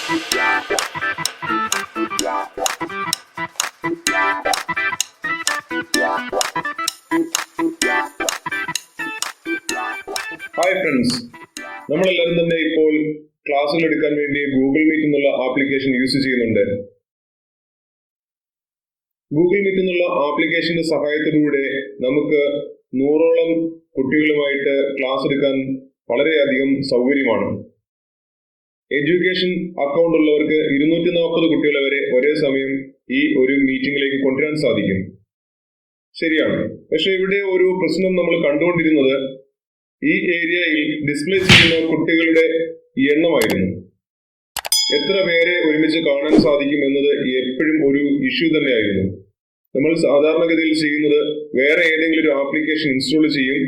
Hi friends, നമ്മളെല്ലാവരും തന്നെ ഇപ്പോൾ ക്ലാസ്സുകൾ എടുക്കാൻ വേണ്ടി ഗൂഗിൾ മീറ്റ് എന്നുള്ള ആപ്ലിക്കേഷൻ യൂസ് ചെയ്യുന്നുണ്ട്. ഗൂഗിൾ മീറ്റ് എന്നുള്ള ആപ്ലിക്കേഷന്റെ സഹായത്തിലൂടെ നമുക്ക് 100ഓളം കുട്ടികളുമായിട്ട് ക്ലാസ് എടുക്കാൻ വളരെയധികം സൗകര്യമാണ്. എഡ്യൂക്കേഷൻ അക്കൗണ്ട് ഉള്ളവർക്ക് 240 കുട്ടികളെ വരെ ഒരേ സമയം ഈ ഒരു മീറ്റിംഗിലേക്ക് കൊണ്ടുവരാൻ സാധിക്കും. ശരിയാണ്. പക്ഷെ ഇവിടെ ഒരു പ്രശ്നം നമ്മൾ കണ്ടുകൊണ്ടിരുന്നത് ഈ ഏരിയയിൽ ഡിസ്പ്ലേ ചെയ്യുന്ന കുട്ടികളുടെ എണ്ണമായിരുന്നു. എത്ര പേരെ ഒരുമിച്ച് കാണാൻ സാധിക്കും എന്നത് എപ്പോഴും ഒരു ഇഷ്യൂ തന്നെയായിരുന്നു. നമ്മൾ സാധാരണഗതിയിൽ ചെയ്യുന്നത് വേറെ ഏതെങ്കിലും ഒരു ആപ്ലിക്കേഷൻ ഇൻസ്റ്റാൾ ചെയ്യും.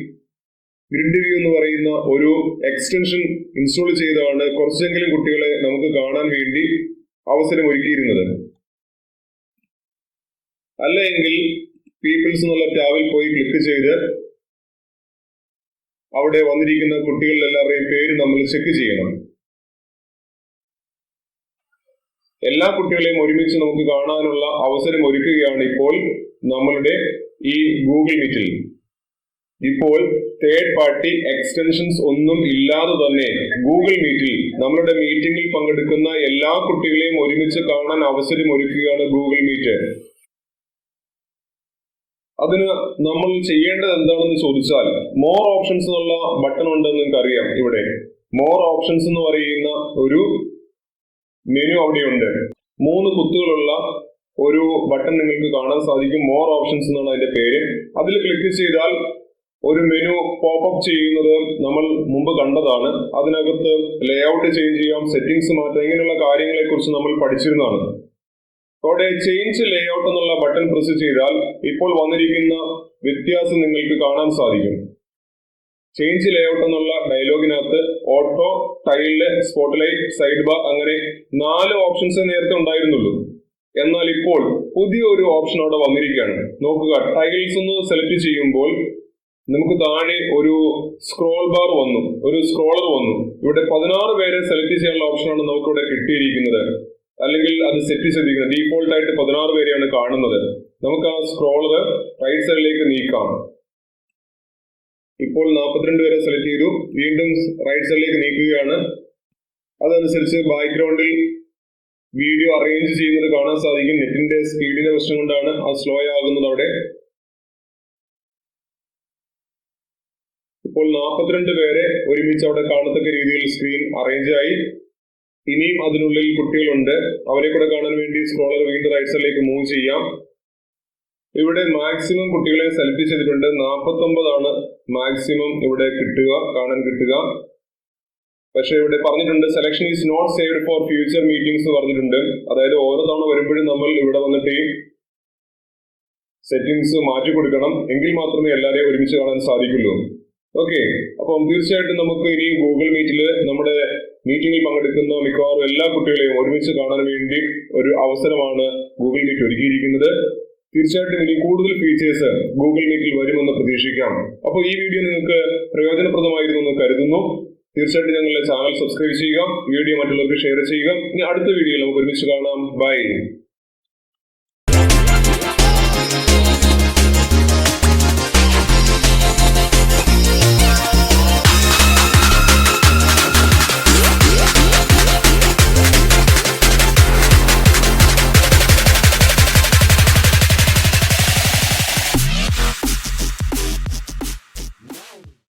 ഗ്രിഡ് വ്യൂ എന്ന് പറയുന്ന ഒരു എക്സ്റ്റൻഷൻ ഇൻസ്റ്റാൾ ചെയ്താണ് കുറച്ചെങ്കിലും കുട്ടികളെ നമുക്ക് കാണാൻ വേണ്ടി അവസരം ഒരുക്കിയിരുന്നത്. അല്ലെങ്കിൽ പീപ്പിൾസ് എന്നുള്ള ടാബിൽ പോയി ക്ലിക്ക് ചെയ്ത് അവിടെ വന്നിരിക്കുന്ന കുട്ടികളുടെ എല്ലാവരുടെയും പേര് നമ്മൾ ചെക്ക് ചെയ്യണം. എല്ലാ കുട്ടികളെയും ഒരുമിച്ച് നമുക്ക് കാണാനുള്ള അവസരം ഒരുക്കുകയാണ് ഇപ്പോൾ നമ്മളുടെ ഈ ഗൂഗിൾ മീറ്റിൽ. ഇപ്പോൾ തേർഡ് പാർട്ടി എക്സ്റ്റൻഷൻസ് ഒന്നും ഇല്ലാതെ തന്നെ ഗൂഗിൾ മീറ്റിൽ നമ്മളുടെ മീറ്റിംഗിൽ പങ്കെടുക്കുന്ന എല്ലാ കുട്ടികളെയും ഒരുമിച്ച് കാണാൻ അവസരം ഒരുക്കുകയാണ് ഗൂഗിൾ മീറ്റ്. അതിന് നമ്മൾ ചെയ്യേണ്ടത് എന്താണെന്ന് ചോദിച്ചാൽ, മോർ ഓപ്ഷൻസ് എന്നുള്ള ബട്ടൺ ഉണ്ടെന്ന് നിങ്ങൾക്ക് അറിയാം. ഇവിടെ മോർ ഓപ്ഷൻസ് എന്ന് പറയുന്ന ഒരു മെനു അവിടെയുണ്ട്. 3 കുത്തുകളുള്ള ഒരു ബട്ടൺ നിങ്ങൾക്ക് കാണാൻ സാധിക്കും. മോർ ഓപ്ഷൻസ് എന്നാണ് അതിന്റെ പേര്. അതിൽ ക്ലിക്ക് ചെയ്താൽ ഒരു മെനു പോപ്പപ്പ് ചെയ്യുന്നത് നമ്മൾ മുമ്പ് കണ്ടതാണ്. അതിനകത്ത് ലേഔട്ട് ചേഞ്ച് ചെയ്യാം, സെറ്റിംഗ്സ് മാറ്റാം, ഇങ്ങനെയുള്ള കാര്യങ്ങളെ കുറിച്ച് നമ്മൾ പഠിച്ചിരുന്നതാണ്. അവിടെ ചേഞ്ച് ലേഔട്ട് എന്നുള്ള ബട്ടൺ പ്രസ് ചെയ്താൽ ഇപ്പോൾ വന്നിരിക്കുന്ന വ്യത്യാസം നിങ്ങൾക്ക് കാണാൻ സാധിക്കും. ചേഞ്ച് ലേഔട്ട് എന്നുള്ള ഡയലോഗിനകത്ത് auto, tile, spotlight, side bar അങ്ങനെ 4 ഓപ്ഷൻസ് നേരത്തെ ഉണ്ടായിരുന്നുള്ളൂ. എന്നാൽ ഇപ്പോൾ പുതിയ ഒരു ഓപ്ഷൻ അവിടെ വന്നിരിക്കുകയാണ്. നോക്കുക, ടൈൽസ് ഒന്ന് സെലക്ട് ചെയ്യുമ്പോൾ നമുക്ക് താഴെ ഒരു സ്ക്രോൾ ബാർ വന്നു, ഒരു സ്ക്രോളർ വന്നു. ഇവിടെ 16 പേരെ സെലക്ട് ചെയ്യാനുള്ള ഓപ്ഷനാണ് നമുക്കിവിടെ കിട്ടിയിരിക്കുന്നത്. അല്ലെങ്കിൽ അത് സെറ്റ് ചെയ്തിരിക്കുന്നത് ഡീഫോൾട്ട് ആയിട്ട് 16 പേരെയാണ് കാണുന്നത്. നമുക്ക് ആ സ്ക്രോളർ റൈറ്റ് സൈഡിലേക്ക് നീക്കാം. ഇപ്പോൾ 42 പേരെ സെലക്ട് ചെയ്തു. വീണ്ടും റൈറ്റ് സൈഡിലേക്ക് നീക്കുകയാണ്. അതനുസരിച്ച് ബാക്ക്ഗ്രൗണ്ടിൽ വീഡിയോ അറേഞ്ച് ചെയ്യുന്നത് കാണാൻ സാധിക്കും. നെറ്റിന്റെ സ്പീഡിന്റെ പ്രശ്നം കൊണ്ടാണ് അത് സ്ലോ ആകുന്നത്. അവിടെ ഇപ്പോൾ 42 പേരെ ഒരുമിച്ച് അവിടെ കാണത്തക്ക രീതിയിൽ സ്ക്രീൻ അറേഞ്ച് ആയി. ഇനിയും അതിനുള്ളിൽ കുട്ടികളുണ്ട്. അവരെ കൂടെ കാണാൻ വേണ്ടി സ്ക്രോളർ വീണ്ടും റൈറ്റ് സൈഡിലേക്ക് മൂവ് ചെയ്യാം. ഇവിടെ മാക്സിമം കുട്ടികളെ സെലക്ട് ചെയ്തിട്ടുണ്ട്. 49 ആണ് മാക്സിമം ഇവിടെ കാണാൻ കിട്ടുക. പക്ഷെ ഇവിടെ പറഞ്ഞിട്ടുണ്ട് selection is not saved for future meetings പറഞ്ഞിട്ടുണ്ട്. അതായത് ഓരോ തവണ വരുമ്പോഴും നമ്മൾ ഇവിടെ വന്നിട്ട് സെറ്റിംഗ്സ് മാറ്റി കൊടുക്കണം. എങ്കിൽ മാത്രമേ എല്ലാവരെയും ഒരുമിച്ച് കാണാൻ സാധിക്കുള്ളൂ. ഓക്കെ, അപ്പം തീർച്ചയായിട്ടും നമുക്ക് ഇനി ഗൂഗിൾ മീറ്റില് നമ്മുടെ മീറ്റിംഗിൽ പങ്കെടുക്കുന്ന മിക്കവാറും എല്ലാ കുട്ടികളെയും ഒരുമിച്ച് കാണാൻ വേണ്ടി ഒരു അവസരമാണ് ഗൂഗിൾ മീറ്റ് ഒരുക്കിയിരിക്കുന്നത്. തീർച്ചയായിട്ടും ഇനി കൂടുതൽ ഫീച്ചേഴ്സ് ഗൂഗിൾ മീറ്റിൽ വരുമെന്ന് പ്രതീക്ഷിക്കാം. അപ്പോൾ ഈ വീഡിയോ നിങ്ങൾക്ക് പ്രയോജനപ്രദമായിരുന്നു എന്ന് കരുതുന്നു. തീർച്ചയായിട്ടും ഞങ്ങളുടെ ചാനൽ സബ്സ്ക്രൈബ് ചെയ്യുക, വീഡിയോ മറ്റുള്ളവർക്ക് ഷെയർ ചെയ്യുക. ഇനി അടുത്ത വീഡിയോയിൽ നമുക്ക് ഒരുമിച്ച് കാണാം. ബൈ.